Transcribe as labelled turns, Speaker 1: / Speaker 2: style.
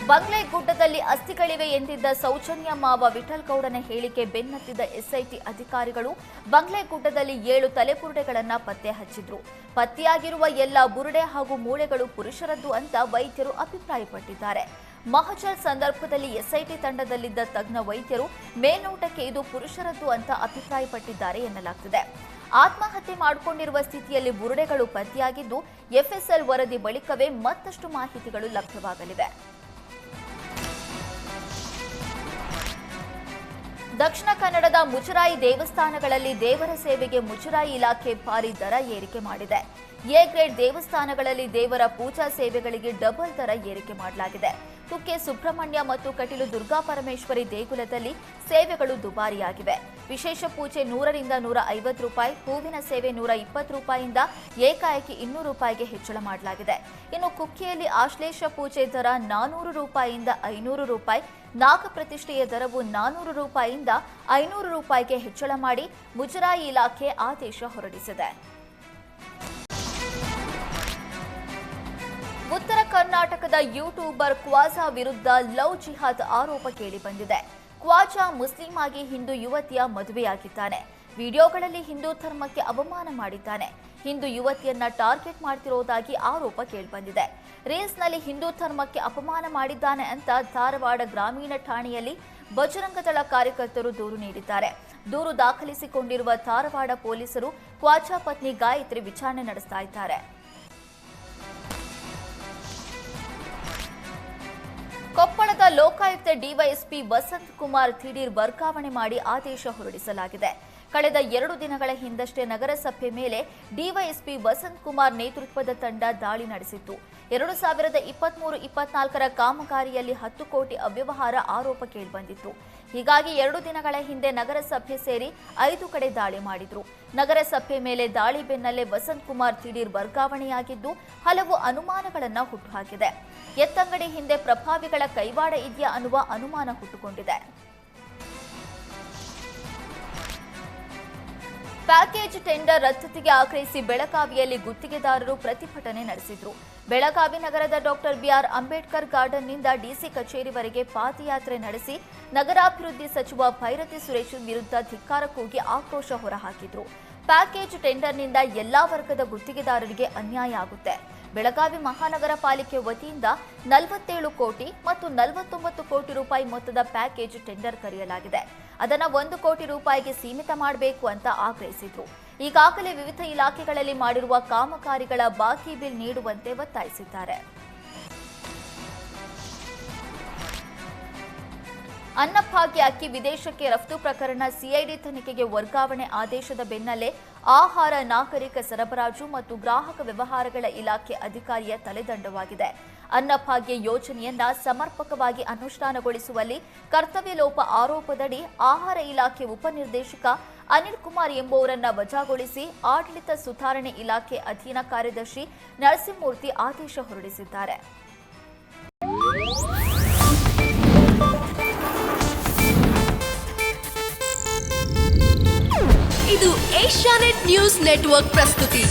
Speaker 1: ಬಂಗ್ಲೆ ಗುಡ್ಡದಲ್ಲಿ ಅಸ್ಥಿಗಳಿವೆ ಎಂದಿದ್ದ ಸೌಜನ್ಯ ಮಾವ ವಿಠಲ್ ಗೌಡನ ಹೇಳಿಕೆ ಬೆನ್ನತ್ತಿದ ಎಸ್ಐಟಿ ಅಧಿಕಾರಿಗಳು ಬಂಗ್ಲೆ ಗುಡ್ಡದಲ್ಲಿ 7 ತಲೆಬುರುಡೆಗಳನ್ನು ಪತ್ತೆ ಹಚ್ಚಿದ್ರು. ಪತ್ತೆಯಾಗಿರುವ ಎಲ್ಲ ಬುರುಡೆ ಹಾಗೂ ಮೂಳೆಗಳು ಪುರುಷರದ್ದು ಅಂತ ವೈದ್ಯರು ಅಭಿಪ್ರಾಯಪಟ್ಟಿದ್ದಾರೆ. ಮಹಜರ್ ಸಂದರ್ಭದಲ್ಲಿ ಎಸ್ಐಟಿ ತಂಡದಲ್ಲಿದ್ದ ತಜ್ಞ ವೈದ್ಯರು ಮೇಲ್ನೋಟಕ್ಕೆ ಇದು ಪುರುಷರದ್ದು ಅಂತ ಅಭಿಪ್ರಾಯಪಟ್ಟಿದ್ದಾರೆ ಎನ್ನಲಾಗುತ್ತಿದೆ. ಆತ್ಮಹತ್ಯೆ ಮಾಡಿಕೊಂಡಿರುವ ಸ್ಥಿತಿಯಲ್ಲಿ ಬುರುಡೆಗಳು ಪತ್ತೆಯಾಗಿದ್ದು ಎಫ್ಎಸ್ಎಲ್ ವರದಿ ಬಳಿಕವೇ ಮತ್ತಷ್ಟು ಮಾಹಿತಿಗಳು ಲಭ್ಯವಾಗಲಿವೆ. ದಕ್ಷಿಣ ಕನ್ನಡದ ಮುಜರಾಯಿ ದೇವಸ್ಥಾನಗಳಲ್ಲಿ ದೇವರ ಸೇವೆಗೆ ಮುಜರಾಯಿ ಇಲಾಖೆ ಭಾರಿ ದರ ಏರಿಕೆ ಮಾಡಿದೆ. ಎ ಗ್ರೇಡ್ ದೇವಸ್ಥಾನಗಳಲ್ಲಿ ದೇವರ ಪೂಜಾ ಸೇವೆಗಳಿಗೆ ಡಬಲ್ ದರ ಏರಿಕೆ ಮಾಡಲಾಗಿದೆ. ಕುಕ್ಕೆ ಸುಬ್ರಹ್ಮಣ್ಯ ಮತ್ತು ಕಟೀಲು ದುರ್ಗಾ ಪರಮೇಶ್ವರಿ ದೇಗುಲದಲ್ಲಿ ಸೇವೆಗಳು ದುಬಾರಿಯಾಗಿವೆ. ವಿಶೇಷ ಪೂಜೆ 100 ರಿಂದ 150 ರೂಪಾಯಿ, ಹೂವಿನ ಸೇವೆ 120 ರೂಪಾಯಿಯಿಂದ ಏಕಾಏಕಿ 200 ರೂಪಾಯಿಗೆ ಹೆಚ್ಚಳ ಮಾಡಲಾಗಿದೆ. ಇನ್ನು ಕುಕ್ಕೆಯಲ್ಲಿ ಆಶ್ಲೇಷ ಪೂಜೆ ದರ 400 ರೂಪಾಯಿಯಿಂದ 500 ರೂಪಾಯಿ, ನಾಗಪ್ರತಿಷ್ಠೆಯ ದರವು 400 ರೂಪಾಯಿಯಿಂದ 500 ರೂಪಾಯಿಗೆ ಹೆಚ್ಚಳ ಮಾಡಿ ಮುಜರಾಯಿ ಇಲಾಖೆ ಆದೇಶ ಹೊರಡಿಸಿದೆ. ಉತ್ತರ ಕರ್ನಾಟಕದ ಯೂಟ್ಯೂಬರ್ ಕ್ವಾಜಾ ವಿರುದ್ಧ ಲವ್ ಜಿಹಾದ್ ಆರೋಪ ಕೇಳಿಬಂದಿದೆ. ಕ್ವಾಜಾ ಮುಸ್ಲಿಂ ಆಗಿ ಹಿಂದೂ ಯುವತಿಯ ಮದುವೆಯಾಗಿದ್ದಾನೆ. ವಿಡಿಯೋಗಳಲ್ಲಿ ಹಿಂದೂ ಧರ್ಮಕ್ಕೆ ಅವಮಾನ ಮಾಡಿದ್ದಾನೆ. ಹಿಂದೂ ಯುವತಿಯನ್ನ ಟಾರ್ಗೆಟ್ ಮಾಡ್ತಿರೋದಾಗಿ ಆರೋಪ ಕೇಳಿಬಂದಿದೆ. ರೀಲ್ಸ್ನಲ್ಲಿ ಹಿಂದೂ ಧರ್ಮಕ್ಕೆ ಅಪಮಾನ ಮಾಡಿದ್ದಾನೆ ಅಂತ ಧಾರವಾಡ ಗ್ರಾಮೀಣ ಠಾಣೆಯಲ್ಲಿ ಬಜರಂಗದಳ ಕಾರ್ಯಕರ್ತರು ದೂರು ನೀಡಿದ್ದಾರೆ. ದೂರು ದಾಖಲಿಸಿಕೊಂಡಿರುವ ಧಾರವಾಡ ಪೊಲೀಸರು ಕ್ವಾಜಾ ಪತ್ನಿ ಗಾಯತ್ರಿ ವಿಚಾರಣೆ ನಡೆಸ್ತಾ ಇದ್ದಾರೆ. ಕೊಪ್ಪಳದ ಲೋಕಾಯುಕ್ತ ಡಿವೈಎಸ್ಪಿ ವಸಂತ್ ಕುಮಾರ್ ದಿಢೀರ್ ವರ್ಗಾವಣೆ ಮಾಡಿ ಆದೇಶ ಹೊರಡಿಸಲಾಗಿದೆ. ಕಳೆದ 2 ದಿನಗಳ ಹಿಂದಷ್ಟೇ ನಗರಸಭೆ ಮೇಲೆ ಡಿವೈಎಸ್ಪಿ ವಸಂತ್ ಕುಮಾರ್ ನೇತೃತ್ವದ ತಂಡ ದಾಳಿ ನಡೆಸಿತ್ತು. 2023-24ರ ಕಾಮಗಾರಿಯಲ್ಲಿ 10 ಕೋಟಿ ಅವ್ಯವಹಾರ ಆರೋಪ ಕೇಳಿಬಂದಿತ್ತು. ಹೀಗಾಗಿ 2 ದಿನಗಳ ಹಿಂದೆ ನಗರಸಭೆ ಸೇರಿ 5 ಕಡೆ ದಾಳಿ ಮಾಡಿದ್ರು. ನಗರಸಭೆ ಮೇಲೆ ದಾಳಿ ಬೆನ್ನಲ್ಲೇ ವಸಂತ್ ಕುಮಾರ್ ದಿಢೀರ್ ವರ್ಗಾವಣೆಯಾಗಿದ್ದು ಹಲವು ಅನುಮಾನಗಳನ್ನು ಹುಟ್ಟುಹಾಕಿದೆ. ಎತ್ತಂಗಡಿ ಹಿಂದೆ ಪ್ರಭಾವಿಗಳ ಕೈವಾಡ ಇದೆಯಾ ಅನ್ನುವ ಅನುಮಾನ ಹುಟ್ಟುಕೊಂಡಿದೆ. ಪ್ಯಾಕೇಜ್ ಟೆಂಡರ್ ರದ್ದತಿಗೆ ಆಗ್ರಹಿಸಿ ಬೆಳಗಾವಿಯಲ್ಲಿ ಗುತ್ತಿಗೆದಾರರು ಪ್ರತಿಭಟನೆ ನಡೆಸಿದರು. ಬೆಳಗಾವಿ ನಗರದ ಡಾಕ್ಟರ್ ಬಿಆರ್ ಅಂಬೇಡ್ಕರ್ ಗಾರ್ಡನ್ನಿಂದ ಡಿಸಿ ಕಚೇರಿವರೆಗೆ ಪಾದಯಾತ್ರೆ ನಡೆಸಿ ನಗರಾಭಿವೃದ್ಧಿ ಸಚಿವ ಭೈರತಿ ಸುರೇಶ್ ವಿರುದ್ಧ ಧಿಕ್ಕಾರ ಕೂಗಿ ಆಕ್ರೋಶ ಹೊರಹಾಕಿದ್ರು. ಪ್ಯಾಕೇಜ್ ಟೆಂಡರ್ನಿಂದ ಎಲ್ಲಾ ವರ್ಗದ ಗುತ್ತಿಗೆದಾರರಿಗೆ ಅನ್ಯಾಯ ಆಗುತ್ತೆ. ಬೆಳಗಾವಿ ಮಹಾನಗರ ಪಾಲಿಕೆ ವತಿಯಿಂದ 47 ಕೋಟಿ ಮತ್ತು 49 ಕೋಟಿ ರೂಪಾಯಿ ಮೊತ್ತದ ಪ್ಯಾಕೇಜ್ ಟೆಂಡರ್ ಕರೆಯಲಾಗಿದೆ. ಅದನ್ನು 1 ಕೋಟಿ ರೂಪಾಯಿಗೆ ಸೀಮಿತ ಮಾಡಬೇಕು ಅಂತ ಆಗ್ರಹಿಸಿದ್ರು. ಈಗಾಗಲೇ ವಿವಿಧ ಇಲಾಖೆಗಳಲ್ಲಿ ಮಾಡಿರುವ ಕಾಮಗಾರಿಗಳ ಬಾಕಿ ಬಿಲ್ ನೀಡುವಂತೆ ಒತ್ತಾಯಿಸಿದ್ದಾರೆ. ಅನ್ನಭಾಗ್ಯ ಅಕ್ಕಿ ವಿದೇಶಕ್ಕೆ ರಫ್ತು ಪ್ರಕರಣ ಸಿಐಡಿ ತನಿಖೆಗೆ ವರ್ಗಾವಣೆ ಆದೇಶದ ಬೆನ್ನಲ್ಲೇ ಆಹಾರ, ನಾಗರಿಕ ಸರಬರಾಜು ಮತ್ತು ಗ್ರಾಹಕ ವ್ಯವಹಾರಗಳ ಇಲಾಖೆ ಅಧಿಕಾರಿಯ ತಲೆದಂಡವಾಗಿದೆ. ಅನ್ನಭಾಗ್ಯ ಯೋಜನೆಯನ್ನ ಸಮರ್ಪಕವಾಗಿ ಅನುಷ್ಠಾನಗೊಳಿಸುವಲ್ಲಿ ಕರ್ತವ್ಯ ಲೋಪ ಆರೋಪದಡಿ ಆಹಾರ ಇಲಾಖೆ ಉಪನಿರ್ದೇಶಕ ಅನಿಲ್ ಕುಮಾರ್ ಎಂಬುವರನ್ನ ವಜಾಗೊಳಿಸಿ ಆಡಳಿತ ಸುಧಾರಣೆ ಇಲಾಖೆ ಅಧೀನ ಕಾರ್ಯದರ್ಶಿ ನರಸಿಂಹಮೂರ್ತಿ ಆದೇಶ ಹೊರಡಿಸಿದ್ದಾರೆ.
Speaker 2: ಇದು ಏಷ್ಯಾನೆಟ್ ನ್ಯೂಸ್ ನೆಟ್ವರ್ಕ್ ಪ್ರಸ್ತುತಿ.